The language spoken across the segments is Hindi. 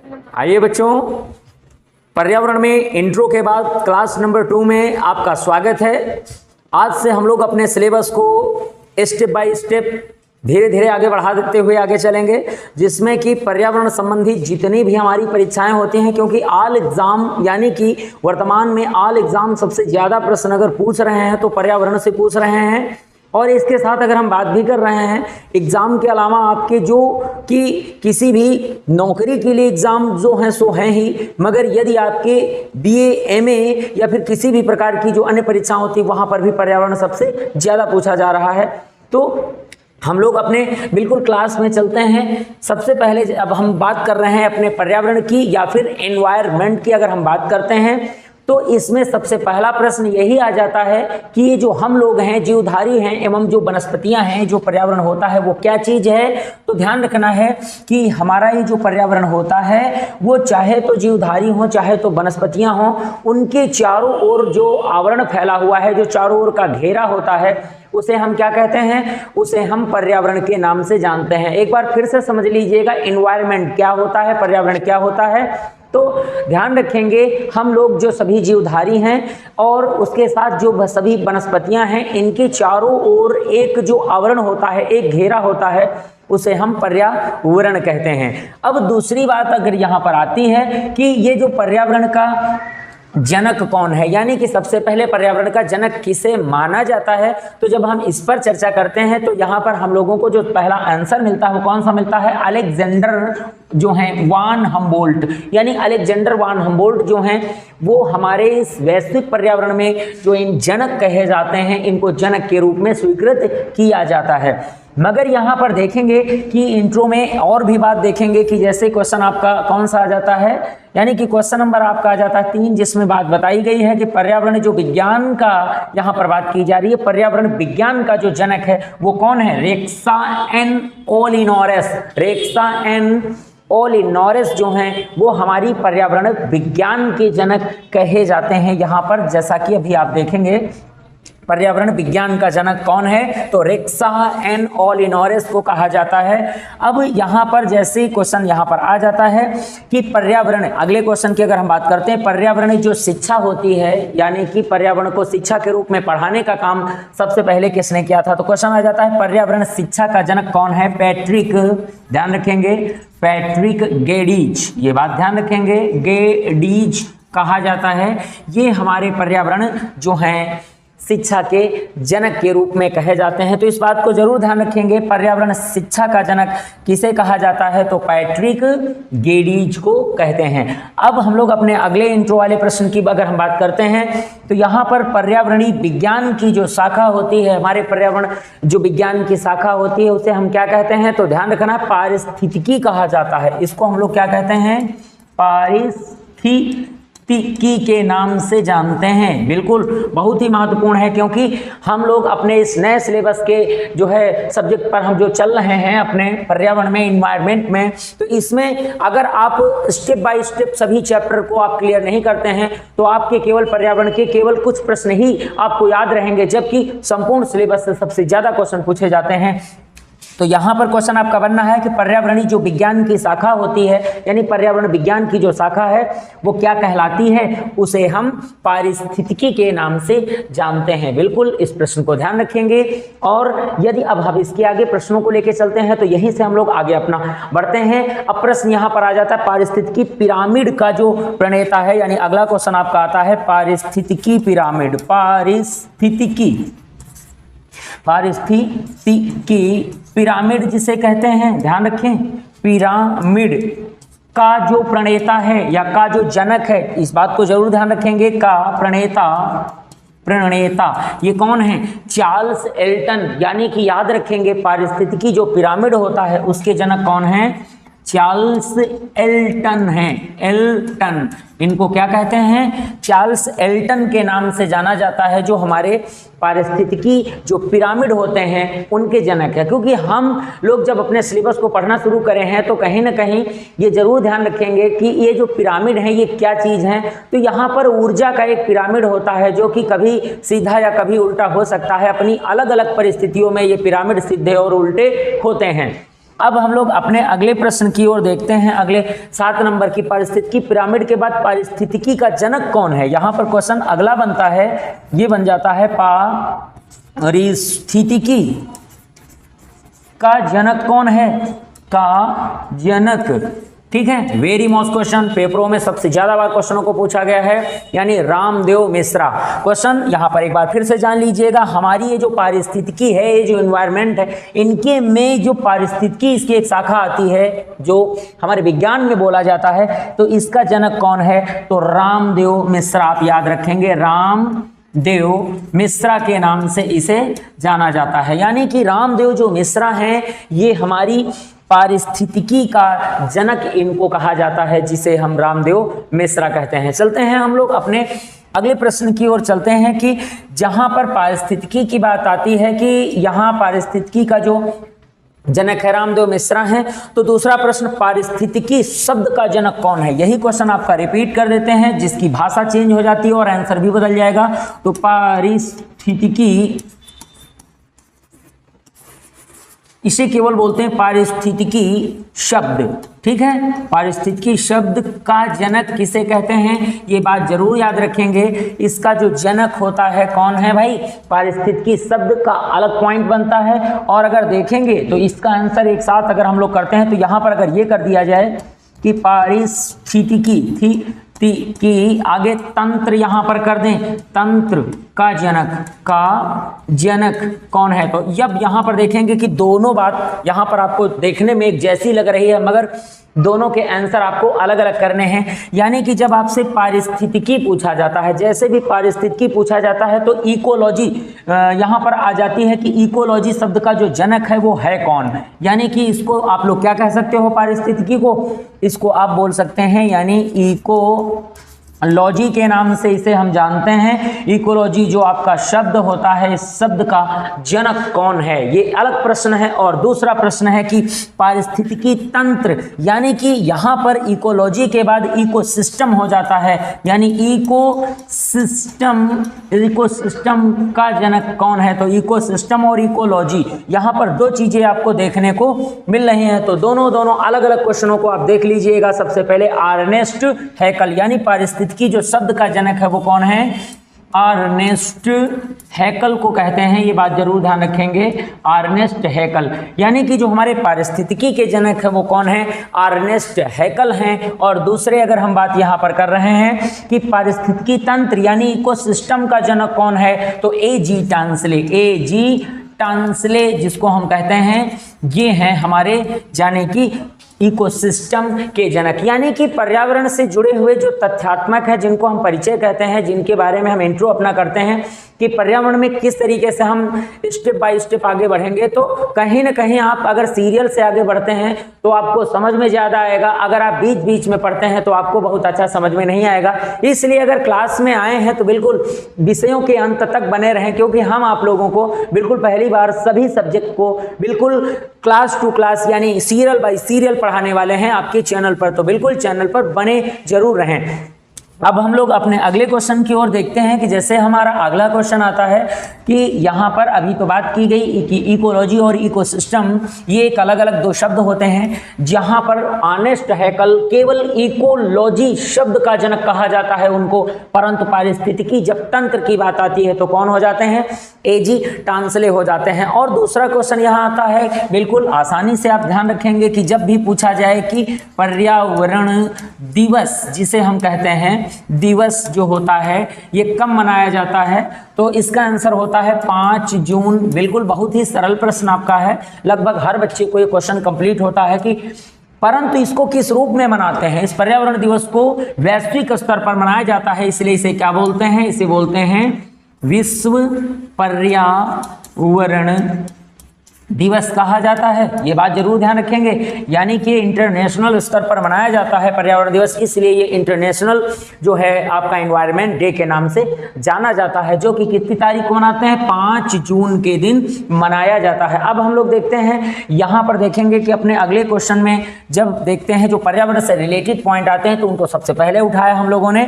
आइए बच्चों, पर्यावरण में इंट्रो के बाद क्लास नंबर 2 में आपका स्वागत है। आज से हम लोग अपने सिलेबस को स्टेप बाय स्टेप धीरे धीरे आगे बढ़ा देते हुए आगे चलेंगे, जिसमें कि पर्यावरण संबंधी जितनी भी हमारी परीक्षाएं होती हैं, क्योंकि ऑल एग्जाम यानी कि वर्तमान में ऑल एग्जाम सबसे ज़्यादा प्रश्न अगर पूछ रहे हैं तो पर्यावरण से पूछ रहे हैं। और इसके साथ अगर हम बात भी कर रहे हैं एग्ज़ाम के अलावा आपके जो कि किसी भी नौकरी के लिए एग्ज़ाम जो हैं सो हैं ही, मगर यदि आपके बीए, एमए या फिर किसी भी प्रकार की जो अन्य परीक्षाएं होती है वहाँ पर भी पर्यावरण सबसे ज़्यादा पूछा जा रहा है। तो हम लोग अपने बिल्कुल क्लास में चलते हैं। सबसे पहले अब हम बात कर रहे हैं अपने पर्यावरण की या फिर एनवायरनमेंट की अगर हम बात करते हैं तो इसमें सबसे पहला प्रश्न यही आ जाता है कि ये जो हम लोग हैं, जीवधारी हैं एवं जो वनस्पतियां हैं, जो पर्यावरण होता है वो क्या चीज़ है। तो ध्यान रखना है कि हमारा ये जो पर्यावरण होता है वो चाहे तो जीवधारी हो चाहे तो वनस्पतियां हों, उनके चारों ओर जो आवरण फैला हुआ है, जो चारों ओर का घेरा होता है, उसे हम क्या कहते हैं, उसे हम पर्यावरण के नाम से जानते हैं। एक बार फिर से समझ लीजिएगा, एनवायरनमेंट क्या होता है, पर्यावरण क्या होता है। तो ध्यान रखेंगे, हम लोग जो सभी जीवधारी हैं और उसके साथ जो सभी वनस्पतियां हैं, इनके चारों ओर एक जो आवरण होता है, एक घेरा होता है, उसे हम पर्यावरण कहते हैं। अब दूसरी बात अगर यहाँ पर आती है कि ये जो पर्यावरण का जनक कौन है, यानी कि सबसे पहले पर्यावरण का जनक किसे माना जाता है, तो जब हम इस पर चर्चा करते हैं तो यहाँ पर हम लोगों को जो पहला आंसर मिलता है वो कौन सा मिलता है, अलेक्जेंडर जो हैं वान हम्बोल्ट। यानी अलेक्जेंडर वान हम्बोल्ट जो हैं वो हमारे इस वैश्विक पर्यावरण में जो इन जनक कहे जाते हैं, इनको जनक के रूप में स्वीकृत किया जाता है। मगर यहाँ पर देखेंगे कि इंट्रो में और भी बात देखेंगे कि जैसे क्वेश्चन आपका कौन सा आ जाता है, यानी कि क्वेश्चन नंबर आपका आ जाता है 3, जिसमें बात बताई गई है कि पर्यावरण जो विज्ञान का यहाँ पर बात की जा रही है, पर्यावरण विज्ञान का जो जनक है वो कौन है, रेक्सा एन ओलिनोरस। रेक्सा एन ओलिनोरस जो हैं वो हमारी पर्यावरण विज्ञान के जनक कहे जाते हैं। यहाँ पर जैसा कि अभी आप देखेंगे पर्यावरण विज्ञान का जनक कौन है, तो रेक्सा एन ओलिनोरस को कहा जाता है। अब यहाँ पर जैसे क्वेश्चन यहाँ पर आ जाता है कि पर्यावरण, अगले क्वेश्चन की अगर हम बात करते हैं, पर्यावरण जो शिक्षा होती है, यानी कि पर्यावरण को शिक्षा के रूप में पढ़ाने का काम सबसे पहले किसने किया था, तो क्वेश्चन आ जाता है पर्यावरण शिक्षा का जनक कौन है, पैट्रिक, ध्यान रखेंगे, पैट्रिक गेडिज, ये बात ध्यान रखेंगे, गेडिज कहा जाता है। ये हमारे पर्यावरण जो हैं शिक्षा के जनक के रूप में कहे जाते हैं। तो इस बात को जरूर ध्यान रखेंगे, पर्यावरण शिक्षा का जनक किसे कहा जाता है, तो पैट्रिक गेडिज को कहते हैं। अब हम लोग अपने अगले इंट्रो वाले प्रश्न की अगर हम बात करते हैं तो यहाँ पर पर्यावरणीय विज्ञान की जो शाखा होती है, हमारे पर्यावरण जो विज्ञान की शाखा होती है उसे हम क्या कहते हैं, तो ध्यान रखना पारिस्थितिकी कहा जाता है। इसको हम लोग क्या कहते हैं, पारिस्थितिकी के नाम से जानते हैं। बिल्कुल बहुत ही महत्वपूर्ण है, क्योंकि हम लोग अपने इस नए सिलेबस के जो है सब्जेक्ट पर हम जो चल रहे हैं अपने पर्यावरण में, इन्वायरमेंट में, तो इसमें अगर आप स्टेप बाय स्टेप सभी चैप्टर को आप क्लियर नहीं करते हैं तो आपके केवल पर्यावरण के केवल कुछ प्रश्न ही आपको याद रहेंगे, जबकि संपूर्ण सिलेबस से सबसे ज़्यादा क्वेश्चन पूछे जाते हैं। तो यहाँ पर क्वेश्चन आपका बनना है कि पर्यावरणीय जो विज्ञान की शाखा होती है, यानी पर्यावरण विज्ञान की जो शाखा है वो क्या कहलाती है, उसे हम पारिस्थितिकी के नाम से जानते हैं। बिल्कुल इस प्रश्न को ध्यान रखेंगे। और यदि अब हम इसके आगे प्रश्नों को लेकर चलते हैं तो यहीं से हम लोग आगे अपना बढ़ते हैं। अब प्रश्न यहाँ पर आ जाता है पारिस्थितिकी पिरामिड का जो प्रणेता है, यानी अगला क्वेश्चन आपका आता है पारिस्थितिकी पिरामिड, पारिस्थितिकी पिरामिड जिसे कहते हैं, ध्यान रखें, पिरामिड का जो प्रणेता है या का जो जनक है, इस बात को जरूर ध्यान रखेंगे, का प्रणेता ये कौन है, चार्ल्स एल्टन। यानी कि याद रखेंगे पारिस्थितिकी जो पिरामिड होता है उसके जनक कौन है, चार्ल्स एल्टन है। एल्टन, इनको क्या कहते हैं, चार्ल्स एल्टन के नाम से जाना जाता है, जो हमारे पारिस्थितिकी जो पिरामिड होते हैं उनके जनक है। क्योंकि हम लोग जब अपने सिलेबस को पढ़ना शुरू करें हैं तो कहीं ना कहीं ये जरूर ध्यान रखेंगे कि ये जो पिरामिड है ये क्या चीज़ है। तो यहाँ पर ऊर्जा का एक पिरामिड होता है जो कि कभी सीधा या कभी उल्टा हो सकता है। अपनी अलग अलग परिस्थितियों में ये पिरामिड सीधे और उल्टे होते हैं। अब हम लोग अपने अगले प्रश्न की ओर देखते हैं। अगले 7 नंबर की पारिस्थितिकी, पिरामिड के बाद पारिस्थितिकी का जनक कौन है। यहाँ पर क्वेश्चन अगला बनता है, ये बन जाता है पारिस्थितिकी का जनक कौन है, का जनक, ठीक है। वेरी मोस्ट क्वेश्चन, पेपरों में सबसे ज्यादा बार क्वेश्चनों को पूछा गया है, यानी रामदेव मिश्रा। क्वेश्चन यहां पर एक बार फिर से जान लीजिएगा, हमारी ये जो पारिस्थितिकी है, ये जो एनवायरनमेंट है, इनके में जो पारिस्थितिकी इसकी एक शाखा आती है जो हमारे विज्ञान में बोला जाता है, तो इसका जनक कौन है, तो रामदेव मिश्रा। आप याद रखेंगे, रामदेव मिश्रा के नाम से इसे जाना जाता है। यानी कि रामदेव जो मिश्रा हैं, ये हमारी पारिस्थितिकी का जनक इनको कहा जाता है, जिसे हम रामदेव मिश्रा कहते हैं। चलते हैं हम लोग अपने अगले प्रश्न की ओर चलते हैं कि जहां पर पारिस्थितिकी की बात आती है कि यहाँ पारिस्थितिकी का जो जनक है रामदेव मिश्रा हैं, तो दूसरा प्रश्न, पारिस्थितिकी शब्द का जनक कौन है। यही क्वेश्चन आपका रिपीट कर देते हैं, जिसकी भाषा चेंज हो जाती है और आंसर भी बदल जाएगा। तो पारिस्थितिकी, इसे केवल बोलते हैं पारिस्थितिकी शब्द, ठीक है। पारिस्थितिकी शब्द का जनक किसे कहते हैं, ये बात जरूर याद रखेंगे। इसका जो जनक होता है कौन है भाई, पारिस्थितिकी शब्द का अलग पॉइंट बनता है। और अगर देखेंगे तो इसका आंसर एक साथ अगर हम लोग करते हैं, तो यहाँ पर अगर ये कर दिया जाए कि पारिस्थितिकी थी की आगे तंत्र यहां पर कर दें, तंत्र का जनक कौन है, तो जब यहां पर देखेंगे कि दोनों बात यहां पर आपको देखने में एक जैसी लग रही है, मगर दोनों के आंसर आपको अलग अलग करने हैं। यानी कि जब आपसे पारिस्थितिकी पूछा जाता है, जैसे भी पारिस्थितिकी पूछा जाता है, तो इकोलॉजी यहाँ पर आ जाती है कि इकोलॉजी शब्द का जो जनक है वो है कौन। यानी कि इसको आप लोग क्या कह सकते हो, पारिस्थितिकी को, इसको आप बोल सकते हैं यानी इकोलॉजी के नाम से इसे हम जानते हैं। इकोलॉजी जो आपका शब्द होता है, इस शब्द का जनक कौन है, ये अलग प्रश्न है। और दूसरा प्रश्न है कि पारिस्थितिकी तंत्र, यानी कि यहाँ पर इकोलॉजी के बाद इकोसिस्टम हो जाता है, यानी इकोसिस्टम का जनक कौन है। तो इकोसिस्टम और इकोलॉजी, यहाँ पर दो चीजें आपको देखने को मिल रही हैं। तो दोनों अलग अलग क्वेश्चनों को आप देख लीजिएगा। सबसे पहले अर्नेस्ट हैकल, यानी पारिस्थितिकी जो शब्द का जनक है वो कौन है, अर्नेस्ट हैकल को कहते हैं। ये बात जरूर ध्यान रखेंगे, अर्नेस्ट हैकल, यानी कि जो हमारे पारिस्थितिकी के जनक है वो कौन है, अर्नेस्ट हैकल हैं। और दूसरे अगर हम बात यहाँ पर कर रहे हैं कि पारिस्थितिकी तंत्र यानी इकोसिस्टम का जनक कौन है, तो ए.जी. टांसले जिसको हम कहते हैं, ये हैं हमारे जाने की इकोसिस्टम के जनक। यानी कि पर्यावरण से जुड़े हुए जो तथ्यात्मक है, जिनको हम परिचय कहते हैं, जिनके बारे में हम इंट्रो अपना करते हैं कि पर्यावरण में किस तरीके से हम स्टेप बाय स्टेप आगे बढ़ेंगे। तो कहीं ना कहीं आप अगर सीरियल से आगे बढ़ते हैं तो आपको समझ में ज़्यादा आएगा, अगर आप बीच बीच में पढ़ते हैं तो आपको बहुत अच्छा समझ में नहीं आएगा। इसलिए अगर क्लास में आए हैं तो बिल्कुल विषयों के अंत तक बने रहें, क्योंकि हम आप लोगों को बिल्कुल पहली बार सभी सब्जेक्ट को बिल्कुल क्लास टू क्लास यानी सीरियल बाय सीरियल पढ़ाने वाले हैं आपके चैनल पर। तो बिल्कुल चैनल पर बने जरूर रहें। अब हम लोग अपने अगले क्वेश्चन की ओर देखते हैं कि जैसे हमारा अगला क्वेश्चन आता है कि यहाँ पर अभी तो बात की गई कि इकोलॉजी और इकोसिस्टम ये एक अलग अलग दो शब्द होते हैं, जहाँ पर अर्नेस्ट हैकल केवल इकोलॉजी शब्द का जनक कहा जाता है उनको, परंतु पारिस्थितिकी जब तंत्र की बात आती है तो कौन हो जाते हैं, ए.जी. टांसले हो जाते हैं। और दूसरा क्वेश्चन यहाँ आता है, बिल्कुल आसानी से आप ध्यान रखेंगे कि जब भी पूछा जाए कि पर्यावरण दिवस जिसे हम कहते हैं दिवस जो होता है ये कब मनाया जाता है, तो इसका आंसर होता है 5 जून। बिल्कुल बहुत ही सरल प्रश्न आपका है, लगभग हर बच्चे को ये क्वेश्चन कंप्लीट होता है कि परंतु इसको किस रूप में मनाते हैं। इस पर्यावरण दिवस को वैश्विक स्तर पर मनाया जाता है, इसलिए इसे क्या बोलते हैं, इसे बोलते हैं विश्व पर्यावरण दिवस कहा जाता है। ये बात जरूर ध्यान रखेंगे, यानी कि इंटरनेशनल स्तर पर मनाया जाता है पर्यावरण दिवस, इसलिए ये इंटरनेशनल जो है आपका एनवायरनमेंट डे के नाम से जाना जाता है, जो कि कितनी तारीख को मनाते हैं, 5 जून के दिन मनाया जाता है। अब हम लोग देखते हैं यहाँ पर देखेंगे कि अपने अगले क्वेश्चन में जब देखते हैं जो पर्यावरण से रिलेटेड पॉइंट आते हैं तो उनको सबसे पहले उठाया हम लोगों ने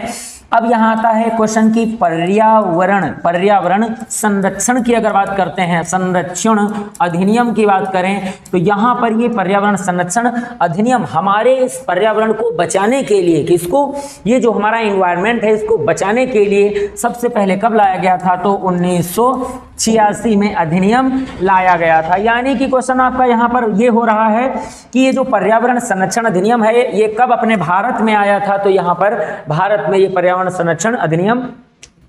अब यहाँ आता है क्वेश्चन की पर्यावरण संरक्षण की अगर बात करते हैं, संरक्षण अधिनियम की बात करें तो यहाँ पर ये पर्यावरण संरक्षण अधिनियम हमारे इस पर्यावरण को बचाने के लिए, किसको, ये जो हमारा एनवायरनमेंट है इसको बचाने के लिए सबसे पहले कब लाया गया था, तो 1986 में अधिनियम लाया गया था। यानी कि क्वेश्चन आपका यहाँ पर ये हो रहा है कि ये जो पर्यावरण संरक्षण अधिनियम है ये कब अपने भारत में आया था, तो यहाँ पर भारत में ये पर्यावरण संरक्षण अधिनियम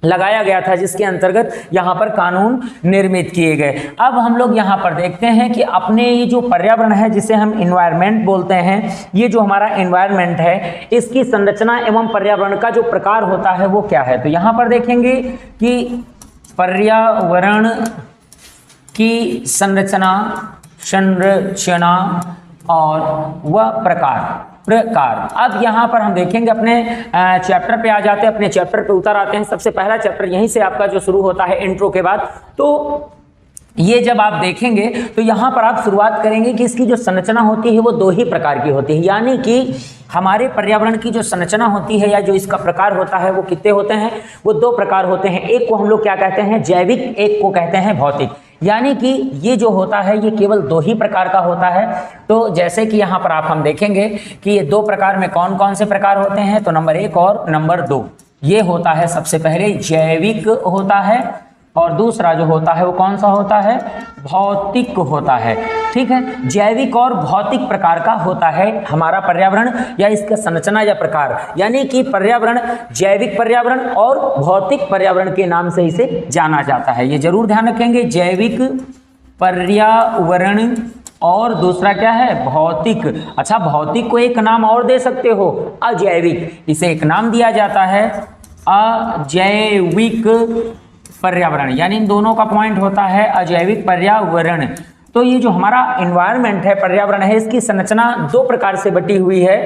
लगाया गया था, जिसके अंतर्गत यहाँ पर कानून निर्मित किए गए। अब हम लोग यहाँ पर देखते हैं कि अपने ये जो पर्यावरण है जिसे हम एनवायरनमेंट बोलते हैं, ये जो हमारा एनवायरनमेंट है इसकी संरचना एवं पर्यावरण का जो प्रकार होता है वो क्या है। तो यहाँ पर देखेंगे कि पर्यावरण की संरचना और वह प्रकार। अब यहाँ पर हम देखेंगे अपने चैप्टर पे आ जाते हैं, अपने चैप्टर पे उतर आते हैं। सबसे पहला चैप्टर यहीं से आपका जो शुरू होता है इंट्रो के बाद, तो ये जब आप देखेंगे तो यहाँ पर आप शुरुआत करेंगे कि इसकी जो संरचना होती है वो दो ही प्रकार की होती है। यानी कि हमारे पर्यावरण की जो संरचना होती है या जो इसका प्रकार होता है वो कितने होते हैं, वो दो प्रकार होते हैं। एक को हम लोग क्या कहते हैं, जैविक, एक को कहते हैं भौतिक। यानी कि ये जो होता है ये केवल दो ही प्रकार का होता है। तो जैसे कि यहाँ पर आप हम देखेंगे कि ये दो प्रकार में कौन कौन से प्रकार होते हैं, तो नंबर 1 और नंबर 2 ये होता है। सबसे पहले जैविक होता है और दूसरा जो होता है वो कौन सा होता है, भौतिक होता है। ठीक है, जैविक और भौतिक प्रकार का होता है हमारा पर्यावरण या इसका संरचना या प्रकार। यानी कि पर्यावरण जैविक पर्यावरण और भौतिक पर्यावरण के नाम से इसे जाना जाता है। ये जरूर ध्यान रखेंगे, जैविक पर्यावरण और दूसरा क्या है, भौतिक। अच्छा, भौतिक को एक नाम और दे सकते हो, अजैविक, इसे एक नाम दिया जाता है अजैविक पर्यावरण। यानी इन दोनों का पॉइंट होता है अजैविक पर्यावरण। तो ये जो हमारा एनवायरनमेंट है, पर्यावरण है, इसकी संरचना दो प्रकार से बटी हुई है।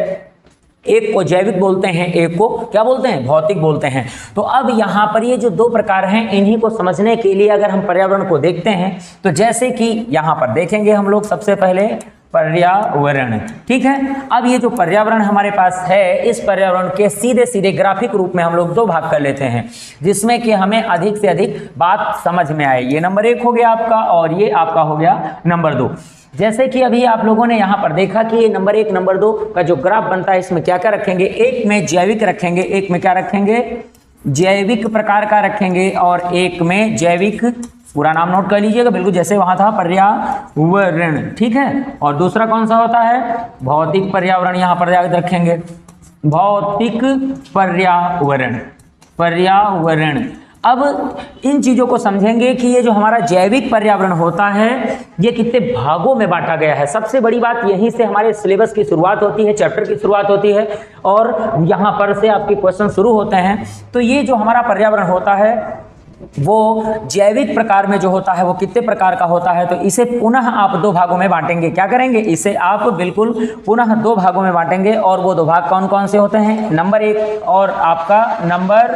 एक को जैविक बोलते हैं, एक को क्या बोलते हैं, भौतिक बोलते हैं। तो अब यहाँ पर ये जो दो प्रकार हैं इन्हीं को समझने के लिए अगर हम पर्यावरण को देखते हैं तो जैसे कि यहाँ पर देखेंगे हम लोग सबसे पहले पर्यावरण। ठीक है, अब ये जो पर्यावरण हमारे पास है इस पर्यावरण के सीधे सीधे ग्राफिक रूप में हम लोग दो भाग कर लेते हैं जिसमें कि हमें अधिक से अधिक बात समझ में आए। ये नंबर 1 हो गया आपका और ये आपका हो गया नंबर 2। जैसे कि अभी आप लोगों ने यहाँ पर देखा कि ये नंबर 1 नंबर 2 का जो ग्राफ बनता है इसमें क्या क्या रखेंगे, एक में जैविक रखेंगे, एक में क्या रखेंगे, जैविक प्रकार का रखेंगे और एक में जैविक, पूरा नाम नोट कर लीजिएगा बिल्कुल जैसे वहां था, पर्यावरण। ठीक है, और दूसरा कौन सा होता है, भौतिक पर्यावरण। यहां पर याद रखेंगे भौतिक पर्यावरण। अब इन चीजों को समझेंगे कि ये जो हमारा जैविक पर्यावरण होता है ये कितने भागों में बांटा गया है। सबसे बड़ी बात यहीं से हमारे सिलेबस की शुरुआत होती है, चैप्टर की शुरुआत होती है और यहाँ पर से आपके क्वेश्चन शुरू होते हैं। तो ये जो हमारा पर्यावरण होता है वो जैविक प्रकार में जो होता है वो कितने प्रकार का होता है, तो इसे पुनः आप दो भागों में बांटेंगे। क्या करेंगे, इसे आप बिल्कुल पुनः दो भागों में बांटेंगे और वो दो भाग कौन कौन से होते हैं, नंबर 1 और आपका नंबर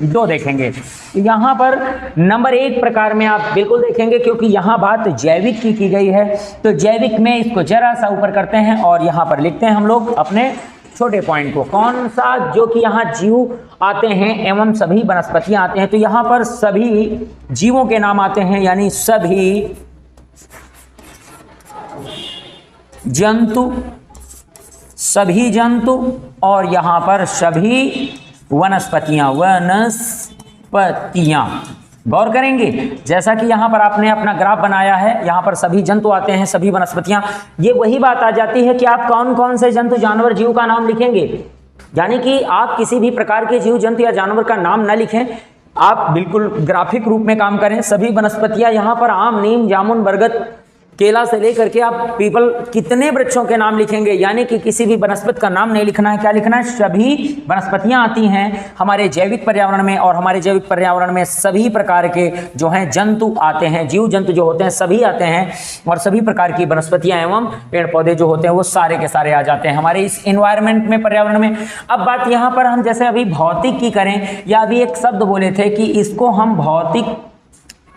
2 देखेंगे। यहाँ पर नंबर 1 प्रकार में आप बिल्कुल देखेंगे क्योंकि यहाँ बात जैविक की गई है। तो जैविक में इसको जरा सा ऊपर करते हैं और यहाँ पर लिखते हैं हम लोग अपने छोटे पॉइंट को, कौन सा, जो कि यहाँ जीव आते हैं एवं सभी वनस्पतियां आते हैं। तो यहाँ पर सभी जीवों के नाम आते हैं, यानी सभी जंतु और यहाँ पर सभी वनस्पतियां। गौर करेंगे जैसा कि यहाँ पर आपने अपना ग्राफ बनाया है, यहाँ पर सभी जंतु आते हैं, सभी वनस्पतियां। ये वही बात आ जाती है कि आप कौन कौन से जंतु जानवर जीव का नाम लिखेंगे। यानी कि आप किसी भी प्रकार के जीव जंतु या जानवर का नाम न लिखें, आप बिल्कुल ग्राफिक रूप में काम करें। सभी वनस्पतियां, यहाँ पर आम, नीम, जामुन, बरगद, केला से लेकर के आप पीपल, कितने वृक्षों के नाम लिखेंगे। यानी कि किसी भी वनस्पति का नाम नहीं लिखना है, क्या लिखना है, सभी वनस्पतियां आती हैं हमारे जैविक पर्यावरण में और हमारे जैविक पर्यावरण में सभी प्रकार के जो हैं जंतु आते हैं, जीव जंतु जो होते हैं सभी आते हैं और सभी प्रकार की वनस्पतियां एवं पेड़ पौधे जो होते हैं वो सारे के सारे आ जाते हैं हमारे इस एनवायरनमेंट में, पर्यावरण में। अब बात यहाँ पर हम जैसे अभी भौतिक की करें या अभी एक शब्द बोले थे कि इसको हम भौतिक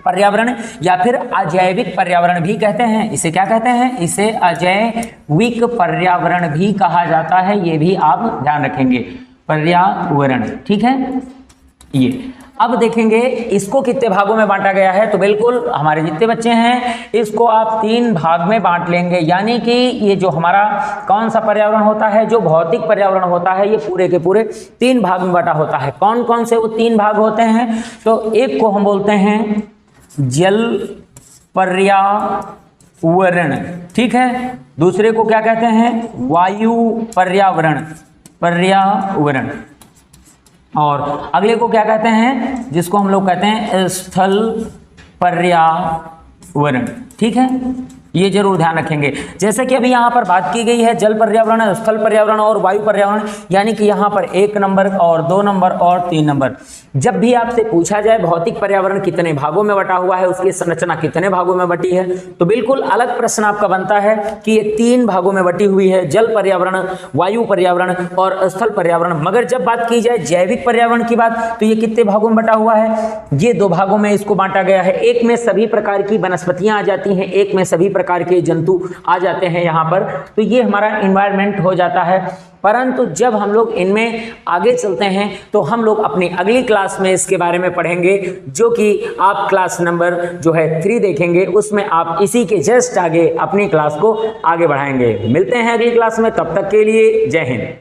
पर्यावरण या फिर अजैविक पर्यावरण भी कहते हैं। इसे क्या कहते हैं, इसे अजैविक पर्यावरण भी कहा जाता है। ये भी आप ध्यान रखेंगे। पर्यावरण, ठीक है। ये अब देखेंगे इसको कितने भागों में बांटा गया है, तो बिल्कुल हमारे जितने बच्चे हैं इसको आप 3 भाग में बांट लेंगे, यानी कि ये जो हमारा कौन सा पर्यावरण होता है, जो भौतिक पर्यावरण होता है, ये पूरे के पूरे 3 भाग में बांटा होता है। कौन कौन से वो 3 भाग होते हैं, तो एक को हम बोलते हैं जल पर्यावरण, ठीक है। दूसरे को क्या कहते हैं, वायु पर्यावरण, और अगले को क्या कहते हैं, जिसको हम लोग कहते हैं स्थल पर्यावरण, ठीक है। ये जरूर ध्यान रखेंगे। जैसे कि अभी यहाँ पर बात की गई है जल पर्यावरण, स्थल पर्यावरण और वायु पर्यावरण, यानी कि यहाँ पर 1 नंबर और 2 नंबर और 3 नंबर। जब भी आपसे पूछा जाए भौतिक पर्यावरण कितने भागों में बटा हुआ है, उसकी संरचना कितने भागों में बटी है, तो बिल्कुल अलग प्रश्न आपका बनता है कि ये 3 भागों में बटी हुई है, जल पर्यावरण, वायु पर्यावरण और स्थल पर्यावरण। मगर जब बात की जाए जैविक पर्यावरण की बात, तो ये कितने भागों में बटा हुआ है, ये 2 भागों में इसको बांटा गया है। एक में सभी प्रकार की वनस्पतियां आ जाती हैं, एक में सभी प्रकार के जंतु आ जाते हैं यहाँ पर, तो ये हमारा एनवायरनमेंट हो जाता है। परंतु जब हम लोग इनमें आगे चलते हैं तो हम लोग अपनी अगली क्लास में इसके बारे में पढ़ेंगे, जो कि आप क्लास नंबर जो है 3 देखेंगे, उसमें आप इसी के जस्ट आगे अपनी क्लास को आगे बढ़ाएंगे। मिलते हैं अगली क्लास में, तब तक के लिए जय हिंद।